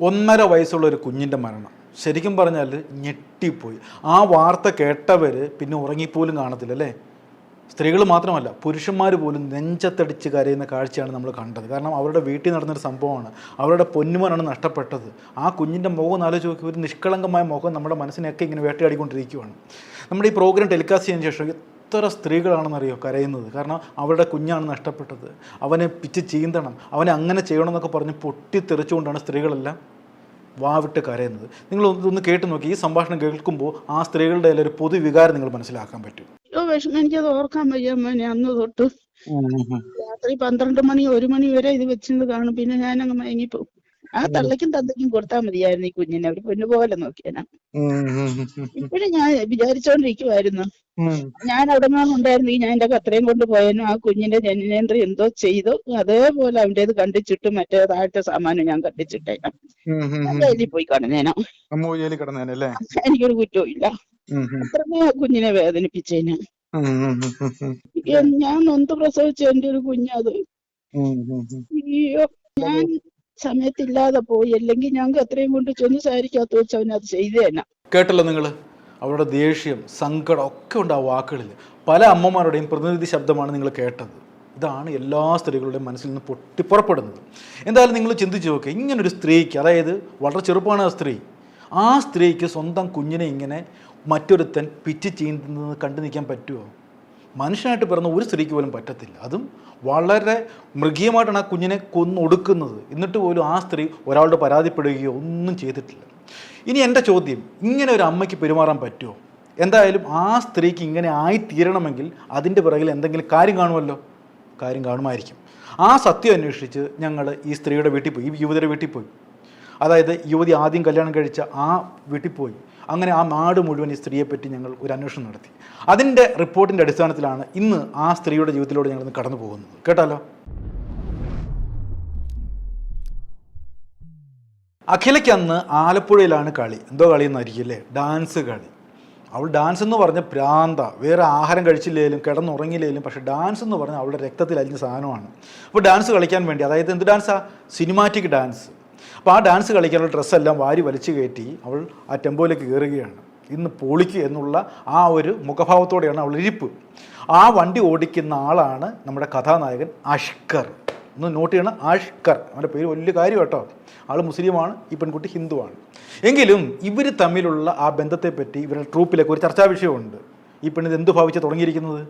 1.5 വയസ്സുള്ള ഒരു കുഞ്ഞിൻ്റെ മരണം ശരിക്കും പറഞ്ഞാൽ ഞെട്ടിപ്പോയി. ആ വാർത്ത കേട്ടവർ പിന്നെ ഉറങ്ങിപ്പോലും കാണത്തില്ല അല്ലേ. സ്ത്രീകൾ മാത്രമല്ല പുരുഷന്മാർ പോലും നെഞ്ചത്തടിച്ച് കരയുന്ന കാഴ്ചയാണ് നമ്മൾ കണ്ടത്. കാരണം അവരുടെ വീട്ടിൽ നടന്നൊരു സംഭവമാണ്. അവരുടെ പൊന്നുമോനാണ് നഷ്ടപ്പെട്ടത്. ആ കുഞ്ഞിൻ്റെ മുഖം ആലോചിച്ച് നോക്കി, ഒരു നിഷ്കളങ്കമായ മുഖം നമ്മുടെ മനസ്സിനെയൊക്കെ ഇങ്ങനെ വേട്ടയാടിക്കൊണ്ടിരിക്കുകയാണ്. നമ്മുടെ ഈ പ്രോഗ്രാം ടെലികാസ്റ്റ് ചെയ്യുന്ന ശേഷം എത്ര സ്ത്രീകളാണെന്നറിയോ കരയുന്നത്. കാരണം അവരുടെ കുഞ്ഞാണ് നഷ്ടപ്പെട്ടത്, അവനെ പിച്ച് ചീന്തണം, അവനെ അങ്ങനെ ചെയ്യണമെന്നൊക്കെ പറഞ്ഞ് പൊട്ടിത്തെറിച്ചുകൊണ്ടാണ് സ്ത്രീകളെല്ലാം വാവിട്ട് കരയുന്നത്. നിങ്ങൾ ഒന്ന് കേട്ട് നോക്കി. ഈ സംഭാഷണം കേൾക്കുമ്പോൾ ആ സ്ത്രീകളുടെ ഒരു പൊതുവികാരം നിങ്ങൾ മനസ്സിലാക്കാൻ പറ്റും. വിഷമം എനിക്കത് ഓർക്കാൻ വയ്യ മോനെ. അന്ന് തൊട്ട് രാത്രി 12 മണി 1 മണി വരെ ഇത് വെച്ചിട്ട് കാണും. പിന്നെ ഞാനങ്ങ് മയങ്ങിപ്പോവും. ആ തള്ളയ്ക്കും തന്തയ്ക്കും കൊടുത്താൽ മതിയായിരുന്നു ഈ കുഞ്ഞിനെ. അവര് പൊന്നുപോലെ നോക്കിയാ. ഇപ്പഴും ഞാൻ വിചാരിച്ചോണ്ടിരിക്കുവായിരുന്നു, ഞാൻ അവിടെ ഉണ്ടായിരുന്നു ഞാൻ എന്റെ കത്രയും കൊണ്ട് പോയതിനും ആ കുഞ്ഞിന്റെ ജനനേന്ദ്രിയം എന്തോ ചെയ്തു അതേപോലെ അവന്റേത് കണ്ടിച്ചിട്ട് മറ്റേ താഴത്തെ സാമാനം ഞാൻ കണ്ടിച്ചിട്ടേക്കാം. ജയിലിൽ പോയി കിടന്നേനോ, എനിക്കൊരു കുറ്റവും ഇല്ല. അത്രമേ ആ കുഞ്ഞിനെ വേദനിപ്പിച്ചേന്. ഞാൻ നൊന്ത് പ്രസവിച്ച എന്റെ ഒരു കുഞ്ഞത്. അയ്യോ, ഞാൻ സമയത്തില്ലാതെ പോയി, അല്ലെങ്കിൽ ഞങ്ങൾക്ക് എത്രയും കൊണ്ട് ചെന്ന് സാരിക്കകത്ത് വെച്ച് അവനത് ചെയ്തേന. കേട്ടല്ലോ നിങ്ങൾ, അവരുടെ ദേഷ്യം സങ്കടം ഒക്കെ ഉണ്ട് ആ വാക്കുകളിൽ. പല അമ്മമാരുടെയും പ്രതിനിധി ശബ്ദമാണ് നിങ്ങൾ കേട്ടത്. ഇതാണ് എല്ലാ സ്ത്രീകളുടെയും മനസ്സിൽ നിന്ന് പൊട്ടിപ്പുറപ്പെടുന്നത്. എന്തായാലും നിങ്ങൾ ചിന്തിച്ച് നോക്കുക, ഇങ്ങനൊരു സ്ത്രീക്ക്, അതായത് വളരെ ചെറുപ്പമാണ് ആ സ്ത്രീക്ക് സ്വന്തം കുഞ്ഞിനെ ഇങ്ങനെ മറ്റൊരുത്തൻ പിച്ച് ചീന്തുന്നത് കണ്ടു നിൽക്കാൻ പറ്റുമോ? മനുഷ്യനായിട്ട് പിറന്ന ഒരു സ്ത്രീക്ക് പോലും പറ്റത്തില്ല. അതും വളരെ മൃഗീയമായിട്ടാണ് ആ കുഞ്ഞിനെ കൊന്നൊടുക്കുന്നത്. എന്നിട്ട് പോലും ആ സ്ത്രീ ഒരാളോട് പരാതിപ്പെടുകയോ ഒന്നും ചെയ്തിട്ടില്ല. ഇനി എൻ്റെ ചോദ്യം, ഇങ്ങനെ ഒരു അമ്മയ്ക്ക് പെരുമാറാൻ പറ്റുമോ? എന്തായാലും ആ സ്ത്രീക്ക് ഇങ്ങനെ ആയിത്തീരണമെങ്കിൽ അതിൻ്റെ പിറകിൽ എന്തെങ്കിലും കാര്യം കാണുമല്ലോ. കാര്യം കാണുമായിരിക്കും. ആ സത്യം അന്വേഷിച്ച് ഞങ്ങൾ ഈ സ്ത്രീയുടെ വീട്ടിൽ പോയി, ഈ യുവതിയുടെ വീട്ടിൽ പോയി. അതായത് യുവതി ആദ്യം കല്യാണം കഴിച്ച ആ വീട്ടിൽ പോയി. അങ്ങനെ ആ നാട് മുഴുവൻ ഈ സ്ത്രീയെപ്പറ്റി ഞങ്ങൾ ഒരു അന്വേഷണം നടത്തി. അതിൻ്റെ റിപ്പോർട്ടിൻ്റെ അടിസ്ഥാനത്തിലാണ് ഇന്ന് ആ സ്ത്രീയുടെ ജീവിതത്തിലൂടെ ഞങ്ങൾ കടന്നു പോകുന്നത്. കേട്ടാലോ. അഖിലയ്ക്ക് അന്ന് ആലപ്പുഴയിലാണ് കളി. എന്തോ കളി എന്നായിരിക്കും അല്ലേ, ഡാൻസ് കളി. അവൾ ഡാൻസ് എന്ന് പറഞ്ഞ പ്രാന്ത. വേറെ ആഹാരം കഴിച്ചില്ലേലും കിടന്നുറങ്ങിയില്ലേലും, പക്ഷേ ഡാൻസ് എന്ന് പറഞ്ഞാൽ അവളുടെ രക്തത്തിൽ അലിഞ്ഞ സാധനമാണ്. അപ്പോൾ ഡാൻസ് കളിക്കാൻ വേണ്ടി, അതായത് എന്ത് ഡാൻസാ, സിനിമാറ്റിക് ഡാൻസ്. അപ്പോൾ ആ ഡാൻസ് കളിക്കാനുള്ള ഡ്രസ്സെല്ലാം വാരി വലിച്ചു കയറ്റി അവൾ ആ ടെമ്പോയിലേക്ക് കയറുകയാണ്. ഇന്ന് പൊളിക്കുക എന്നുള്ള ആ ഒരു മുഖഭാവത്തോടെയാണ് അവൾ ഇരിപ്പ്. ആ വണ്ടി ഓടിക്കുന്ന ആളാണ് നമ്മുടെ കഥാനായകൻ അഷ്കർ. ഒന്ന് നോട്ട് ചെയ്യണം, അഷ്കർ. അവൻ്റെ പേര് വലിയ കാര്യം കേട്ടോ. ആൾ മുസ്ലിമാണ്, ഈ പെൺകുട്ടി ഹിന്ദുവാണ്. എങ്കിലും ഇവർ തമ്മിലുള്ള ആ ബന്ധത്തെപ്പറ്റി ഇവരുടെ ട്രൂപ്പിലേക്ക് ഒരു ചർച്ചാ വിഷയമുണ്ട്. ഈ പെണ്ണിത് എന്ത് ഭാവിച്ച് തുടങ്ങിയിരിക്കുന്നത്,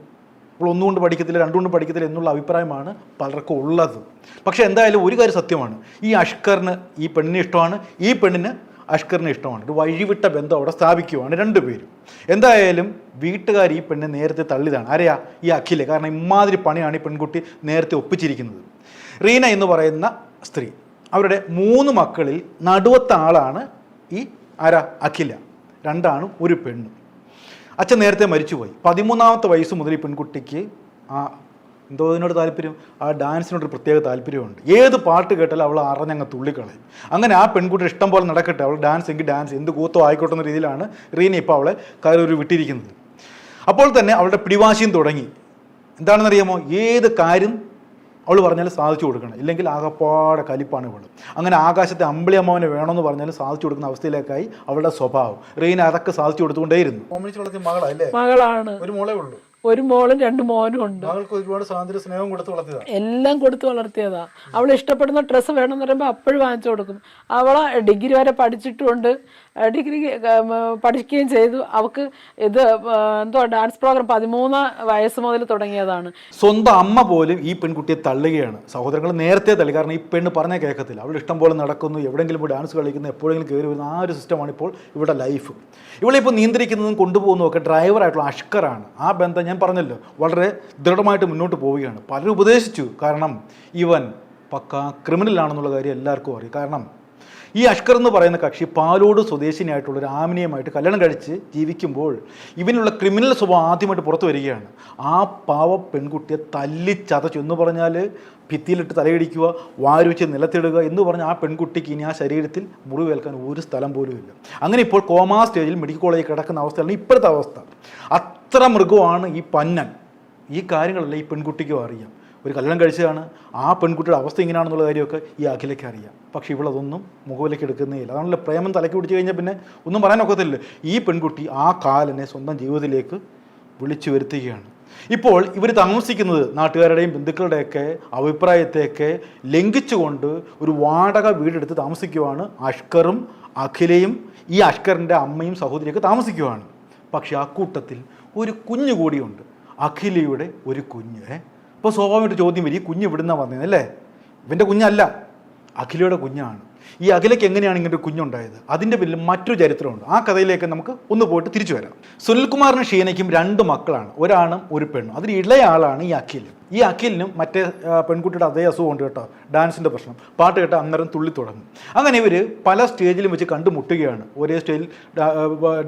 ഇപ്പോൾ ഒന്നുകൊണ്ട് പഠിക്കത്തില്ല, രണ്ടുകൊണ്ട് പഠിക്കത്തില്ല എന്നുള്ള അഭിപ്രായമാണ് പലർക്കും ഉള്ളത്. പക്ഷേ എന്തായാലും ഒരു കാര്യം സത്യമാണ്, ഈ അഷ്കറിന് ഈ പെണ്ണിനെ ഇഷ്ടമാണ്, ഈ പെണ്ണിന് അഷ്കറിനെ ഇഷ്ടമാണ്. ഒരു വഴിവിട്ട ബന്ധം അവിടെ സ്ഥാപിക്കുകയാണ് രണ്ടുപേരും. എന്തായാലും വീട്ടുകാർ ഈ പെണ്ണിനെ നേരത്തെ തള്ളിയതാണ്. ആരെയാ, ഈ അഖില. കാരണം ഇമാതിരി പണിയാണ് ഈ പെൺകുട്ടി നേരത്തെ ഒപ്പിച്ചിരിക്കുന്നത്. റീന എന്ന് പറയുന്ന സ്ത്രീ. അവരുടെ 3 മക്കളിൽ നടുവത്ത ആളാണ് ഈ അഖില. 2 ആണും 1 പെണ്ണും. അച്ഛൻ നേരത്തെ മരിച്ചുപോയി. 13ാമത്തെ വയസ്സ് മുതൽ ഈ പെൺകുട്ടിക്ക് എന്തോ ഇതിനോട് താല്പര്യം, ആ ഡാൻസിനോടൊരു പ്രത്യേക താല്പര്യമുണ്ട്. ഏത് പാട്ട് കേട്ടാലും അവൾ അറിഞ്ഞങ്ങ് തുള്ളിക്കളയും. അങ്ങനെ ആ പെൺകുട്ടി ഇഷ്ടം പോലെ നടക്കട്ടെ, അവൾ ഡാൻസ് എങ്കിൽ ഡാൻസ്, എന്ത് കൂത്തോ ആയിക്കോട്ടെ എന്ന രീതിയിലാണ് റീന ഇപ്പോൾ അവളെ കയറി വിട്ടിരിക്കുന്നത്. അപ്പോൾ തന്നെ അവളുടെ പിടിവാശിയും തുടങ്ങി. എന്താണെന്നറിയാമോ, ഏത് കാര്യം അവൾ പറഞ്ഞാലും സാധിച്ചു കൊടുക്കണം, ഇല്ലെങ്കിൽ ആകപ്പാടെ കലിപ്പാണ് ഇവൾ. അങ്ങനെ ആകാശത്തെ അമ്പിളി അമ്മാവനെ വേണമെന്ന് പറഞ്ഞാലും സാധിച്ചു കൊടുക്കുന്ന അവസ്ഥയിലേക്കായി അവളുടെ സ്വഭാവം. റീന അതൊക്കെ സാധിച്ചു കൊടുത്തുകൊണ്ടേയിരുന്നു. മകളാണ്, ഒരു മോളേ ഉള്ളൂ. ഒരു മോളും 2 മോനും ഉണ്ട്. ഒരുപാട് സ്വാതന്ത്ര്യ സ്നേഹം കൊടുത്ത് വളർത്തിയതാ, എല്ലാം കൊടുത്ത് വളർത്തിയതാ. അവൾ ഇഷ്ടപ്പെടുന്ന ഡ്രസ്സ് വേണമെന്ന് പറയുമ്പോൾ അപ്പോഴും വാങ്ങിച്ചു കൊടുക്കും. അവളെ ഡിഗ്രി വരെ പഠിച്ചിട്ടുമുണ്ട്, ഡിഗ്രി പഠിക്കുകയും ചെയ്തു. അവൾക്ക് ഇത് എന്തോ ഡാൻസ് പ്രോഗ്രാം 13 വയസ്സ് മുതൽ തുടങ്ങിയതാണ്. സ്വന്തം അമ്മ പോലും ഈ പെൺകുട്ടിയെ തള്ളുകയാണ്. സഹോദരങ്ങൾ നേരത്തെ തള്ളി. കാരണം ഈ പെണ്ണ് പറഞ്ഞാൽ കേൾക്കത്തില്ല. അവൾ ഇഷ്ടം പോലെ നടക്കുന്നു, എവിടെയെങ്കിലും പോയി ഡാൻസ് കളിക്കുന്നു, എപ്പോഴെങ്കിലും കയറി വരുന്ന ആ ഒരു സിസ്റ്റമാണ് ഇപ്പോൾ ഇവിടെ ലൈഫ്. ഇവളിപ്പോൾ നിയന്ത്രിക്കുന്നതും കൊണ്ടുപോകുന്നതും ഒക്കെ ഡ്രൈവറായിട്ടുള്ള അഷ്കറാണ്. ആ ബന്ധം ഞാൻ പറഞ്ഞല്ലോ വളരെ ദൃഢമായിട്ട് മുന്നോട്ട് പോവുകയാണ്. പലരും ഉപദേശിച്ചു, കാരണം ഇവൻ പക്കാ ക്രിമിനലാണെന്നുള്ള കാര്യം എല്ലാവർക്കും അറിയാം. കാരണം ഈ അഷ്കർ എന്ന് പറയുന്ന കക്ഷി പാലോട് സ്വദേശിനിയായിട്ടുള്ള ഒരു ആമിനിയുമായിട്ട് കല്യാണം കഴിച്ച് ജീവിക്കുമ്പോൾ ഇവനുള്ള ക്രിമിനൽ സ്വഭാവം ആദ്യമായിട്ട് പുറത്തു വരികയാണ്. ആ പാവ പെൺകുട്ടിയെ തല്ലിച്ചതച്ചു എന്ന് പറഞ്ഞാൽ ഭിത്തിയിലിട്ട് തലയിടിക്കുക, വാരുവെച്ച് നിലത്തിടുക എന്ന് പറഞ്ഞാൽ ആ പെൺകുട്ടിക്ക് ഇനി ആ ശരീരത്തിൽ മുറിവേൽക്കാൻ ഒരു സ്ഥലം പോലും ഇല്ല. അങ്ങനെ ഇപ്പോൾ കോമാ സ്റ്റേജിൽ മെഡിക്കൽ കോളേജിൽ കിടക്കുന്ന അവസ്ഥയാണ് ഇപ്പോഴത്തെ അവസ്ഥ. അത്ര മൃഗമാണ് ഈ പന്നൻ. ഈ കാര്യങ്ങളെല്ലാം ഈ പെൺകുട്ടിക്കും അറിയാം. ഒരു കല്യാണം കഴിച്ചതാണ്, ആ പെൺകുട്ടിയുടെ അവസ്ഥ ഇങ്ങനെയാണെന്നുള്ള കാര്യമൊക്കെ ഈ അഖിലയ്ക്ക് അറിയാം. പക്ഷേ ഇവളതൊന്നും മുഖവിലേക്ക് എടുക്കുന്നേ ഇല്ല. അതാണല്ലോ പ്രേമം തലയ്ക്ക് പിടിച്ച് കഴിഞ്ഞാൽ പിന്നെ ഒന്നും പറയാനൊക്കത്തില്ല. ഈ പെൺകുട്ടി ആ കാലനെ സ്വന്തം ജീവിതത്തിലേക്ക് വിളിച്ചു വരുത്തുകയാണ്. ഇപ്പോൾ ഇവർ താമസിക്കുന്നത് നാട്ടുകാരുടെയും ബന്ധുക്കളുടെയൊക്കെ അഭിപ്രായത്തെയൊക്കെ ലംഘിച്ചുകൊണ്ട് ഒരു വാടക വീടെടുത്ത് താമസിക്കുവാണ്. അഷ്കറും അഖിലയും ഈ അഷ്കറിൻ്റെ അമ്മയും സഹോദരിയൊക്കെ താമസിക്കുവാണ്. പക്ഷേ ആ കൂട്ടത്തിൽ ഒരു കുഞ്ഞു കൂടിയുണ്ട്, അഖിലയുടെ ഒരു കുഞ്ഞ്. അപ്പോൾ സ്വാഭാവികമായിട്ട് ചോദ്യം വരും, ഈ കുഞ്ഞ് ഇവിടുന്നാണ് വന്നതല്ലേ? ഇവൻ്റെ കുഞ്ഞല്ല, അഖിലയുടെ കുഞ്ഞാണ്. ഈ അഖിലയ്ക്ക് എങ്ങനെയാണ് ഇങ്ങനെ ഒരു കുഞ്ഞുണ്ടായത്? അതിൻ്റെ പിന്നിൽ മറ്റൊരു ചരിത്രമുണ്ട്. ആ കഥയിലേക്ക് നമുക്ക് ഒന്ന് പോയിട്ട് തിരിച്ചു വരാം. സുനിൽകുമാറിനും ഷീനയ്ക്കും 2 മക്കളാണ്, ഒരാണും ഒരു പെണ്ണും. അതിൽ ഇളയ ആളാണ് ഈ അഖിൽ. ഈ അഖിലിനും മറ്റേ പെൺകുട്ടിയുടെ അതേ അസുഖമുണ്ട് കേട്ടോ, ഡാൻസിൻ്റെ പ്രശ്നം. പാട്ട് കേട്ടാൽ അന്നേരം തുള്ളി തുടങ്ങും. അങ്ങനെ ഇവർ പല സ്റ്റേജിലും വെച്ച് കണ്ടുമുട്ടുകയാണ്. ഒരേ സ്റ്റേജിൽ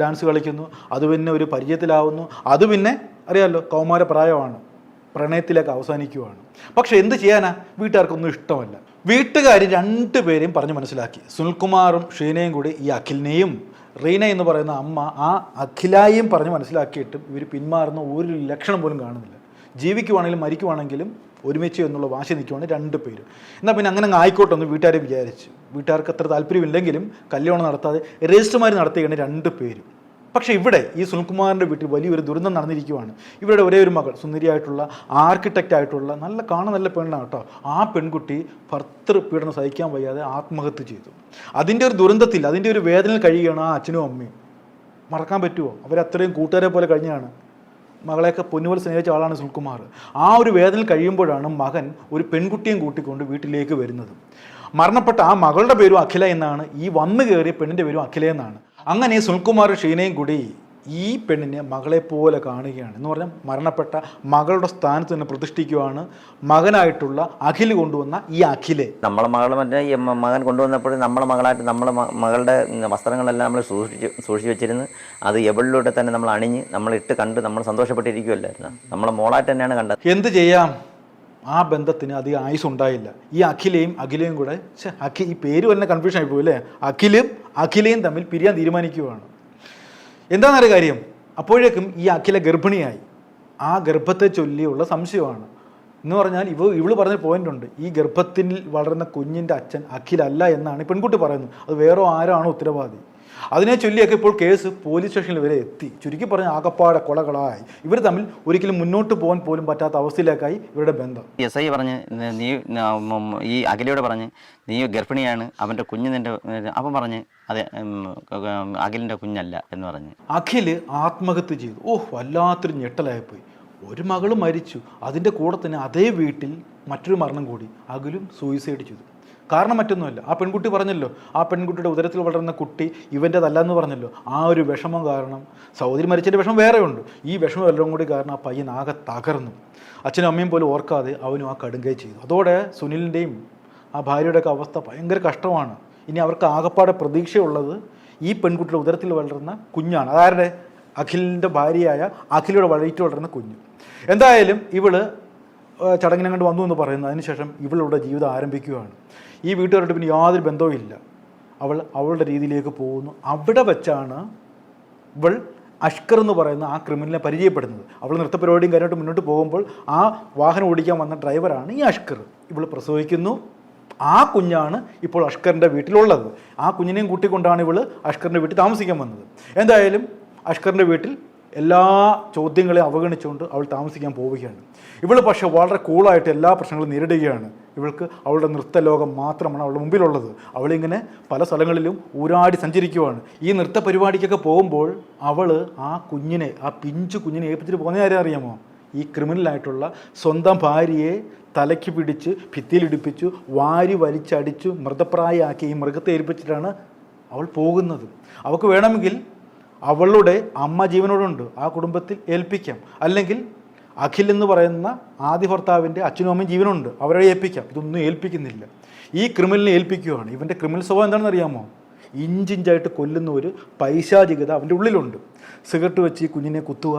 ഡാൻസ് കളിക്കുന്നു, അത് പിന്നെ ഒരു പരിചയത്തിലാവുന്നു, അത് പിന്നെ അറിയാമല്ലോ കൗമാരപ്രായമാണ്, പ്രണയത്തിലേക്ക് അവസാനിക്കുവാണ്. പക്ഷെ എന്ത് ചെയ്യാനാ, വീട്ടുകാർക്കൊന്നും ഇഷ്ടമല്ല. വീട്ടുകാർ 2 പേരെയും പറഞ്ഞ് മനസ്സിലാക്കി. സുനിൽകുമാറും ഷീനയും കൂടി ഈ അഖിലിനെയും റീന എന്ന് പറയുന്ന അമ്മ ആ അഖിലായെയും പറഞ്ഞ് മനസ്സിലാക്കിയിട്ടും ഇവർ പിന്മാറുന്ന ഒരു ലക്ഷണം പോലും കാണുന്നില്ല. ജീവിക്കുവാണെങ്കിലും മരിക്കുവാണെങ്കിലും ഒരുമിച്ച് എന്നുള്ള വാശി നിൽക്കുവാണ് 2 പേര്. എന്നാൽ പിന്നെ അങ്ങനെ ആയിക്കോട്ടെ എന്ന് വീട്ടുകാരെ വിചാരിച്ചു. വീട്ടുകാർക്ക് അത്ര താല്പര്യമില്ലെങ്കിലും കല്യാണം നടത്താതെ രജിസ്റ്റർമാർ നടത്തുകയാണ് 2 പേരും. പക്ഷേ ഇവിടെ ഈ സുനിൽകുമാറിൻ്റെ വീട്ടിൽ വലിയൊരു ദുരന്തം നടന്നിരിക്കുവാണ്. ഇവരുടെ ഒരേ ഒരു മകൾ, സുന്ദരിയായിട്ടുള്ള ആർക്കിടെക്റ്റ് ആയിട്ടുള്ള നല്ല പെണ്ണാണ് കേട്ടോ. ആ പെൺകുട്ടി ഭർത്തൃപീഡനം സഹിക്കാൻ വയ്യാതെ ആത്മഹത്യ ചെയ്തു. അതിൻ്റെ ഒരു ദുരന്തത്തിൽ, അതിൻ്റെ ഒരു വേദനയിൽ കഴിയുകയാണ് ആ അച്ഛനും അമ്മയും. മറക്കാൻ പറ്റുമോ? അവരത്രയും കൂട്ടുകാരെ പോലെ കഴിഞ്ഞാണ്. മകളെയൊക്കെ പൊന്നുപോലെ സ്നേഹിച്ച ആളാണ് സുനിൽകുമാർ. ആ ഒരു വേദനയിൽ കഴിയുമ്പോഴാണ് മകൻ ഒരു പെൺകുട്ടിയും കൂട്ടിക്കൊണ്ട് വീട്ടിലേക്ക് വരുന്നത്. മരണപ്പെട്ട ആ മകളുടെ പേരും അഖില എന്നാണ്, ഈ വന്നു കയറിയ പെണ്ണിൻ്റെ പേരും അഖില എന്നാണ്. അങ്ങനെ സുനിൽകുമാർ ഷീനയും കൂടി ഈ പെണ്ണിനെ മകളെപ്പോലെ കാണുകയാണ്. എന്ന് പറഞ്ഞാൽ മരണപ്പെട്ട മകളുടെ സ്ഥാനത്ത് തന്നെ പ്രതിഷ്ഠിക്കുകയാണ് മകനായിട്ടുള്ള അഖിൽ കൊണ്ടുവന്ന ഈ അഖിലെ. നമ്മളെ മകൾ മറ്റേ ഈ മകൻ കൊണ്ടുവന്നപ്പോൾ നമ്മളെ മകളായിട്ട് നമ്മളെ മകളുടെ വസ്ത്രങ്ങളെല്ലാം നമ്മൾ സൂക്ഷിച്ച് വെച്ചിരുന്ന് അത് എവളിലൂടെ തന്നെ നമ്മൾ അണിഞ്ഞ് നമ്മളിട്ട് കണ്ട് നമ്മൾ സന്തോഷപ്പെട്ടിരിക്കുമല്ലായിരുന്നു. നമ്മളെ മോളായിട്ട് തന്നെയാണ് കണ്ടത്. എന്ത് ചെയ്യാം, ആ ബന്ധത്തിന് അധികം ആയുസ് ഉണ്ടായില്ല. ഈ അഖിലയും കൂടെ ഈ പേര് തന്നെ കൺഫ്യൂഷൻ ആയിപ്പോയി അല്ലേ? അഖിലയും തമ്മിൽ പിരിയാൻ തീരുമാനിക്കുകയാണ്. എന്താണെന്നൊരു കാര്യം, അപ്പോഴേക്കും ഈ അഖില ഗർഭിണിയായി. ആ ഗർഭത്തെ ചൊല്ലിയുള്ള സംശയമാണ്. എന്ന് പറഞ്ഞാൽ ഇവള് പറഞ്ഞ പോയിന്റ് ഉണ്ട്, ഈ ഗർഭത്തിൽ വളരുന്ന കുഞ്ഞിൻ്റെ അച്ഛൻ അഖിലല്ല എന്നാണ് ഈ പെൺകുട്ടി പറയുന്നത്. അത് വേറെ ആരാണോ ഉത്തരവാദി? അതിനെ ചൊല്ലിയൊക്കെ ഇപ്പോൾ കേസ് പോലീസ് സ്റ്റേഷനിൽ വരെ എത്തി. ചുരുക്കി പറഞ്ഞ ആകപ്പാടെ കൊളകളായി. ഇവർ തമ്മിൽ ഒരിക്കലും മുന്നോട്ട് പോകാൻ പോലും പറ്റാത്ത അവസ്ഥയിലേക്കായി ഇവരുടെ ബന്ധം. SI പറഞ്ഞ് നീ ഈ അഖിലയോട് പറഞ്ഞ് നീ ഗർഭിണിയാണ്, അവൻ്റെ കുഞ്ഞ് നിൻ്റെ, അപ്പം പറഞ്ഞ് അതെ അഖിലിൻ്റെ കുഞ്ഞല്ല എന്ന് പറഞ്ഞ് അഖിൽ ആത്മഹത്യ ചെയ്തു. വല്ലാത്തൊരു ഞെട്ടലായിപ്പോയി. ഒരു മകൾ മരിച്ചു, അതിൻ്റെ കൂടെ തന്നെ അതേ വീട്ടിൽ മറ്റൊരു മരണം കൂടി. അഖിലും സൂയിസൈഡ് ചെയ്തു. കാരണം മറ്റൊന്നുമല്ല, ആ പെൺകുട്ടി പറഞ്ഞല്ലോ, ആ പെൺകുട്ടിയുടെ ഉദരത്തിൽ വളരുന്ന കുട്ടി ഇവൻ്റെതല്ല എന്ന് പറഞ്ഞല്ലോ. ആ ഒരു വിഷമം കാരണം, സഹോദരി മരിച്ചതിൻ്റെ വിഷമം വേറെയുണ്ട്, ഈ വിഷമം എല്ലാം കൂടി കാരണം ആ പയ്യൻ ആകെ തകർന്നു. അച്ഛനും അമ്മയും പോലും ഓർക്കാതെ അവനും ആ കടുങ്കൈ ചെയ്തു. അതോടെ സുനിലിൻ്റെയും ആ ഭാര്യയുടെയൊക്കെ അവസ്ഥ ഭയങ്കര കഷ്ടമാണ്. ഇനി അവർക്ക് ആകപ്പാടെ പ്രതീക്ഷയുള്ളത് ഈ പെൺകുട്ടിയുടെ ഉദരത്തിൽ വളരുന്ന കുഞ്ഞാണ്. അതാരുടെ? അഖിലിൻ്റെ ഭാര്യയായ അഖിലയുടെ വഴിയിട്ട് വളരുന്ന കുഞ്ഞ്. എന്തായാലും ഇവള് ചടങ്ങിനെ കണ്ട് വന്നു എന്ന് പറയുന്നു. അതിനുശേഷം ഇവളുടെ ജീവിതം ആരംഭിക്കുകയാണ്. ഈ വീട്ടുകാരുടെ പിന്നെ യാതൊരു ബന്ധവും ഇല്ല. അവളുടെ രീതിയിലേക്ക് പോകുന്നു. അവിടെ വെച്ചാണ് ഇവൾ അഷ്കർ എന്ന് പറയുന്ന ആ ക്രിമിനലിനെ പരിചയപ്പെടുന്നത്. അവൾ നൃത്തപരിപാടിയും കാര്യമായിട്ട് മുന്നോട്ട് പോകുമ്പോൾ ആ വാഹനം ഓടിക്കാൻ വന്ന ഡ്രൈവറാണ് ഈ അഷ്കർ. ഇവൾ പ്രസവിക്കുന്നു. ആ കുഞ്ഞാണ് ഇപ്പോൾ അഷ്കറിൻ്റെ വീട്ടിലുള്ളത്. ആ കുഞ്ഞിനെയും കൂട്ടിക്കൊണ്ടാണ് ഇവൾ അഷ്കറിൻ്റെ വീട്ടിൽ താമസിക്കാൻ വന്നത്. എന്തായാലും അഷ്കറിൻ്റെ വീട്ടിൽ എല്ലാ ചോദ്യങ്ങളെയും അവഗണിച്ചുകൊണ്ട് അവൾ താമസിക്കാൻ പോവുകയാണ്. ഇവൾ പക്ഷേ വളരെ കൂളായിട്ട് എല്ലാ പ്രശ്നങ്ങളും നേരിടുകയാണ്. ഇവൾക്ക് അവളുടെ നൃത്തലോകം മാത്രമാണ് അവളുടെ മുമ്പിലുള്ളത്. അവളിങ്ങനെ പല സ്ഥലങ്ങളിലും ഊരാടി സഞ്ചരിക്കുവാണ്. ഈ നൃത്ത പരിപാടിക്കൊക്കെ പോകുമ്പോൾ അവൾ ആ കുഞ്ഞിനെ, ആ പിഞ്ചു കുഞ്ഞിനെ ഏൽപ്പിച്ചിട്ട് പോകുന്ന കാര്യം അറിയാമോ? ഈ ക്രിമിനലായിട്ടുള്ള സ്വന്തം ഭാര്യയെ തലയ്ക്ക് പിടിച്ച് ഭിത്തിയിലിടിപ്പിച്ചു വാരി വലിച്ചടിച്ചു മൃതപ്രായമാക്കി ഈ മൃഗത്തെ ഏൽപ്പിച്ചിട്ടാണ് അവൾ പോകുന്നത്. അവൾക്ക് വേണമെങ്കിൽ അവളുടെ അമ്മ ജീവനോടുണ്ട്, ആ കുടുംബത്തിൽ ഏൽപ്പിക്കാം. അല്ലെങ്കിൽ അഖിൽ എന്ന് പറയുന്ന ആദ്യ ഭർത്താവിൻ്റെ അച്ഛനും അമ്മയും ജീവനുണ്ട്, അവരെ ഏൽപ്പിക്കാം. ഇതൊന്നും ഏൽപ്പിക്കുന്നില്ല. ഈ ക്രിമിനലിനെ ഏൽപ്പിക്കുകയാണ്. ഇവൻ്റെ ക്രിമിനൽ സ്വഭാവം എന്താണെന്ന് അറിയാമോ? ഇഞ്ചിഞ്ചായിട്ട് കൊല്ലുന്ന ഒരു പൈശാചികത അവൻ്റെ ഉള്ളിലുണ്ട്. സിഗരറ്റ് വെച്ച് ഈ കുഞ്ഞിനെ കുത്തുക,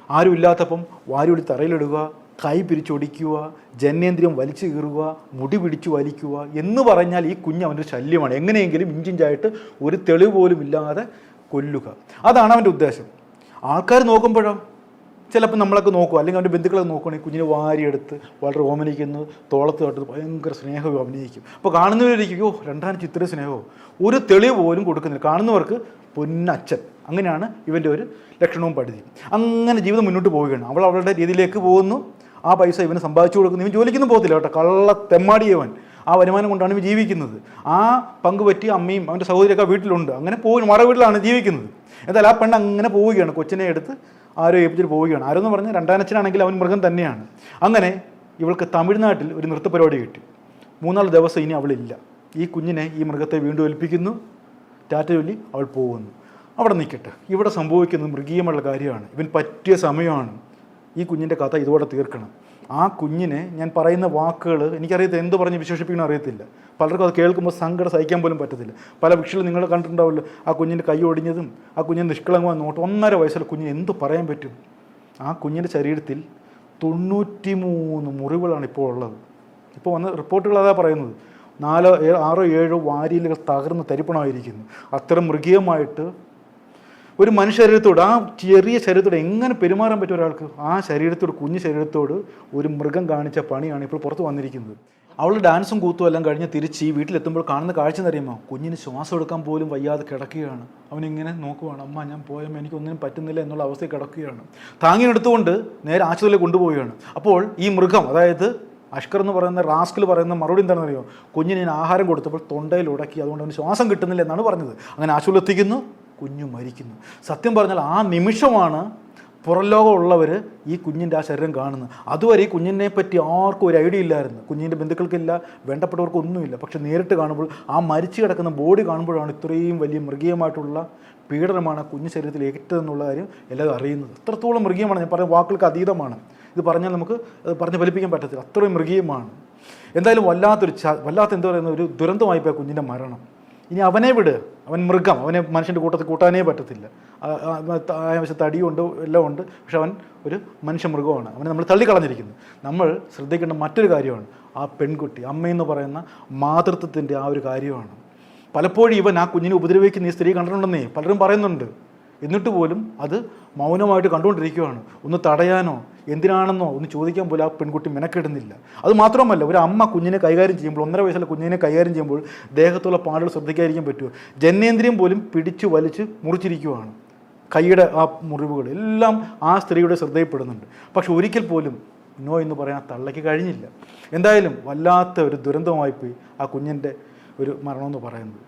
ആരും ഇല്ലാത്തപ്പം വാരി തറയിലിടുക, കൈ പിരിച്ചൊടിക്കുക, ജനേന്ദ്രിയം വലിച്ചു കീറുക, മുടി പിടിച്ചു വലിക്കുക എന്ന് പറഞ്ഞാൽ ഈ കുഞ്ഞ് അവൻ്റെ ശല്യമാണ്. എങ്ങനെയെങ്കിലും ഇഞ്ചിഞ്ചായിട്ട് ഒരു തെളിവ് പോലും ഇല്ലാതെ കൊല്ലുക. അതാണ് അവൻ്റെ ഉദ്ദേശം. ആൾക്കാർ നോക്കുമ്പോഴോ ചിലപ്പോൾ നമ്മളൊക്കെ നോക്കും, അല്ലെങ്കിൽ അവൻ്റെ ബന്ധുക്കളൊക്കെ നോക്കുകയാണെങ്കിൽ കുഞ്ഞിനെ വാരിയെടുത്ത് വളരെ ഓമനിക്കുന്നു, തോളത്ത് തൊട്ട് ഭയങ്കര സ്നേഹവും അഭിനയിക്കും. അപ്പോൾ കാണുന്നവരിക്കും യോ രണ്ടാനച്ച് ഇത്രയും സ്നേഹമോ, ഒരു തെളിവ് പോലും കൊടുക്കുന്നില്ല. കാണുന്നവർക്ക് പൊന്നച്ഛൻ, അങ്ങനെയാണ് ഇവൻ്റെ ഒരു ലക്ഷണവും പരിധിയും. അങ്ങനെ ജീവിതം മുന്നോട്ട് പോവുകയാണ്. അവൾ അവളുടെ രീതിയിലേക്ക് പോകുന്നു. ആ പൈസ ഇവന് സമ്പാദിച്ചു കൊടുക്കുന്നു. ഇവൻ ജോലിക്കൊന്നും പോകത്തില്ല കേട്ടോ, കള്ള തെമ്മാടിയവൻ. ആ വരുമാനം കൊണ്ടാണ് ഇവൻ ജീവിക്കുന്നത്. ആ പങ്ക് പറ്റി അമ്മയും അവൻ്റെ സഹോദരിയൊക്കെ വീട്ടിലുണ്ട്. അങ്ങനെ പോയി മറ വീട്ടിലാണ് ജീവിക്കുന്നത്. എന്തായാലും ആ പെണ്ണ് അങ്ങനെ പോവുകയാണ്, കൊച്ചിനെ എടുത്ത് ആരോ ഏൽപ്പിച്ചിട്ട് പോവുകയാണ്. ആരെന്ന് പറഞ്ഞാൽ രണ്ടാനച്ഛനാണെങ്കിൽ അവൻ മൃഗം തന്നെയാണ്. അങ്ങനെ ഇവൾക്ക് തമിഴ്നാട്ടിൽ ഒരു നൃത്ത പരിപാടി കിട്ടി. 3-4 ദിവസം ഇനി അവളില്ല. ഈ കുഞ്ഞിനെ ഈ മൃഗത്തെ വീണ്ടും ഏൽപ്പിക്കുന്നു. ടാറ്റ ചൊല്ലി അവൾ പോകുന്നു. അവിടെ നിൽക്കട്ടെ, ഇവിടെ സംഭവിക്കുന്നത് മൃഗീയമുള്ള കാര്യമാണ്. ഇവൻ പറ്റിയ സമയമാണ്. ഈ കുഞ്ഞിൻ്റെ കഥ ഇതോടെ തീർക്കണം. ആ കുഞ്ഞിനെ ഞാൻ പറയുന്ന വാക്കുകൾ എനിക്കറിയത്തില്ല, എന്ത് പറഞ്ഞ് വിശേഷിപ്പിക്കണം അറിയത്തില്ല. പലർക്കും അത് കേൾക്കുമ്പോൾ സങ്കടം സഹിക്കാൻ പോലും പറ്റത്തില്ല. പല വിഷയങ്ങളും നിങ്ങൾ കണ്ടിട്ടുണ്ടാവുമല്ലോ, ആ കുഞ്ഞിൻ്റെ കൈ ഒടിഞ്ഞതും ആ കുഞ്ഞിൻ്റെ നിഷ്കളങ്കമായ നോട്ടം. 1.5 വയസ്സുള്ള കുഞ്ഞിന് എന്ത് പറയാൻ പറ്റും? ആ കുഞ്ഞിൻ്റെ ശരീരത്തിൽ 93 മുറിവുകളാണ് ഇപ്പോൾ ഉള്ളത്. ഇപ്പോൾ വന്ന റിപ്പോർട്ടുകൾ അതാ പറയുന്നത്. 4, 6, 7 വാരിയലുകൾ തകർന്ന് തരിപ്പണമായിരിക്കുന്നു. അത്ര മൃഗീയമായിട്ട് ഒരു മനുഷ്യ ശരീരത്തോട്, ആ ചെറിയ ശരീരത്തോട് എങ്ങനെ പെരുമാറാൻ പറ്റും ഒരാൾക്ക്? ആ ശരീരത്തോട്, കുഞ്ഞു ശരീരത്തോട് ഒരു മൃഗം കാണിച്ച പണിയാണ് ഇപ്പോൾ പുറത്ത് വന്നിരിക്കുന്നത്. അവൾ ഡാൻസും കൂത്തും എല്ലാം കഴിഞ്ഞ് തിരിച്ച് ഈ വീട്ടിലെത്തുമ്പോൾ കാണുന്ന കാഴ്ച എന്നറിയുമോ? കുഞ്ഞിന് ശ്വാസം എടുക്കാൻ പോലും വയ്യാതെ കിടക്കുകയാണ്. അവനിങ്ങനെ നോക്കുവാണ്, അമ്മ ഞാൻ പോയമ്മ എനിക്കൊന്നിനും പറ്റുന്നില്ല എന്നുള്ള അവസ്ഥയിൽ കിടക്കുകയാണ്. താങ്ങിനെടുത്തുകൊണ്ട് നേരെ ആശുപത്രിയിലേക്ക് കൊണ്ടുപോവുകയാണ്. അപ്പോൾ ഈ മൃഗം, അതായത് അഷ്കർ എന്ന് പറയുന്ന റാസ്കിൽ പറയുന്ന മറുപടി എന്താണെന്ന് അറിയുമോ? കുഞ്ഞിന് ഞാൻ ആഹാരം കൊടുത്തപ്പോൾ തൊണ്ടയിൽ ഉടക്കി, അതുകൊണ്ട് അവന് ശ്വാസം കിട്ടുന്നില്ല എന്നാണ് പറഞ്ഞത്. അങ്ങനെ ആശുപത്രിയിൽ എത്തിക്കുന്നു, കുഞ്ഞു മരിക്കുന്നു. സത്യം പറഞ്ഞാൽ ആ നിമിഷമാണ് പുറംലോകമുള്ളവർ ഈ കുഞ്ഞിൻ്റെ ആ ശരീരം കാണുന്നത്. അതുവരെ ഈ കുഞ്ഞിനെ പറ്റി ആർക്കും ഒരു ഐഡിയ ഇല്ലായിരുന്നു. കുഞ്ഞിൻ്റെ ബന്ധുക്കൾക്കില്ല, വേണ്ടപ്പെട്ടവർക്കൊന്നുമില്ല. പക്ഷെ നേരിട്ട് കാണുമ്പോൾ, ആ മരിച്ചു കിടക്കുന്ന ബോഡി കാണുമ്പോഴാണ് ഇത്രയും വലിയ മൃഗീയമായിട്ടുള്ള പീഡനമാണ് കുഞ്ഞു ശരീരത്തിൽ ഏറ്റതെന്നുള്ള കാര്യം എല്ലാവരും അറിയുന്നത്. അത്രത്തോളം മൃഗീയമാണ്. ഞാൻ പറയുന്ന വാക്കുകൾക്ക് അതീതമാണ്. ഇത് പറഞ്ഞാൽ നമുക്ക് പറഞ്ഞ് ഫലിപ്പിക്കാൻ പറ്റത്തില്ല, അത്രയും മൃഗീയമാണ്. എന്തായാലും വല്ലാത്ത എന്താ പറയുന്ന ഒരു ദുരന്തമായിപ്പോയി കുഞ്ഞിൻ്റെ മരണം. ഇനി അവനെ വിട്, അവൻ മൃഗം, അവനെ മനുഷ്യൻ്റെ കൂട്ടത്തിൽ കൂട്ടാനേ പറ്റത്തില്ല. ആവശ്യം തടിയുണ്ട്, എല്ലാം ഉണ്ട്. പക്ഷെ അവൻ ഒരു മനുഷ്യ മൃഗമാണ്. അവനെ നമ്മൾ തള്ളിക്കളഞ്ഞിരിക്കുന്നു. നമ്മൾ ശ്രദ്ധിക്കേണ്ട മറ്റൊരു കാര്യമാണ് ആ പെൺകുട്ടി, അമ്മയെന്ന് പറയുന്ന മാതൃത്വത്തിൻ്റെ ആ ഒരു കാര്യമാണ്. പലപ്പോഴും ഇവൻ ആ കുഞ്ഞിനെ ഉപദ്രവിക്കുന്ന ഈ സ്ത്രീ കണ്ടിട്ടുണ്ടെന്നേ പലരും പറയുന്നുണ്ട്. എന്നിട്ട് പോലും അത് മൗനമായിട്ട് കണ്ടുകൊണ്ടിരിക്കുകയാണ്. ഒന്ന് തടയാനോ എന്തിനാണെന്നോ ഒന്ന് ചോദിക്കാൻ പോലും ആ പെൺകുട്ടി മെനക്കെടുന്നില്ല. അത് മാത്രമല്ല, ഒരു അമ്മ കുഞ്ഞിനെ കൈകാര്യം ചെയ്യുമ്പോൾ, 1.5 വയസ്സുള്ള കുഞ്ഞിനെ കൈകാര്യം ചെയ്യുമ്പോൾ ദേഹത്തുള്ള പാടുകൾ ശ്രദ്ധിക്കാതിരിക്കാൻ പറ്റുമോ? ജനനേന്ദ്രിയം പോലും പിടിച്ചു വലിച്ച് മുറിച്ചിരിക്കുകയാണ്. കൈയുടെ ആ മുറിവുകൾ എല്ലാം ആ സ്ത്രീയുടെ ശ്രദ്ധയിൽപ്പെടുന്നുണ്ട്. പക്ഷെ ഒരിക്കൽ പോലും നോ എന്ന് പറയാൻ ആ തള്ളയ്ക്ക് കഴിഞ്ഞില്ല. എന്തായാലും വല്ലാത്ത ഒരു ദുരന്തമായിപ്പോയി ആ കുഞ്ഞിൻ്റെ ഒരു മരണമെന്ന് പറയുന്നത്.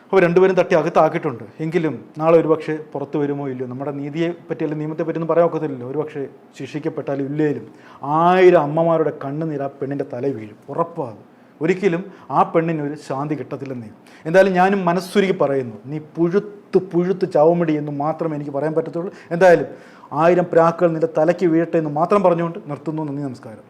അപ്പോൾ രണ്ടുപേരും തട്ടി അകത്താക്കിയിട്ടുണ്ട്. എങ്കിലും നാളെ ഒരുപക്ഷെ പുറത്തു വരുമോ ഇല്ലയോ, നമ്മുടെ നീതിയെ പറ്റി അല്ലെങ്കിൽ നിയമത്തെ പറ്റിയൊന്നും പറയാൻ ഒക്കത്തില്ലല്ലോ. ഒരുപക്ഷെ ശിക്ഷിക്കപ്പെട്ടാലും ഇല്ലേലും 1000 അമ്മമാരുടെ കണ്ണുനീര് ആ പെണ്ണിൻ്റെ തല വീഴും, ഉറപ്പാകും. ഒരിക്കലും ആ പെണ്ണിന് ഒരു ശാന്തി കിട്ടത്തില്ലെന്നേ. എന്തായാലും ഞാനും മനസ്സുരുക്കി പറയുന്നു, നീ പുഴുത്ത് ചാവുമടി എന്ന് മാത്രമേ എനിക്ക് പറയാൻ പറ്റത്തുള്ളൂ. എന്തായാലും 1000 പ്രാക്കുകൾ നിന്റെ തലയ്ക്ക് വീഴട്ടെ എന്ന് മാത്രം പറഞ്ഞുകൊണ്ട് നിർത്തുന്നു. നന്ദി, നമസ്കാരം.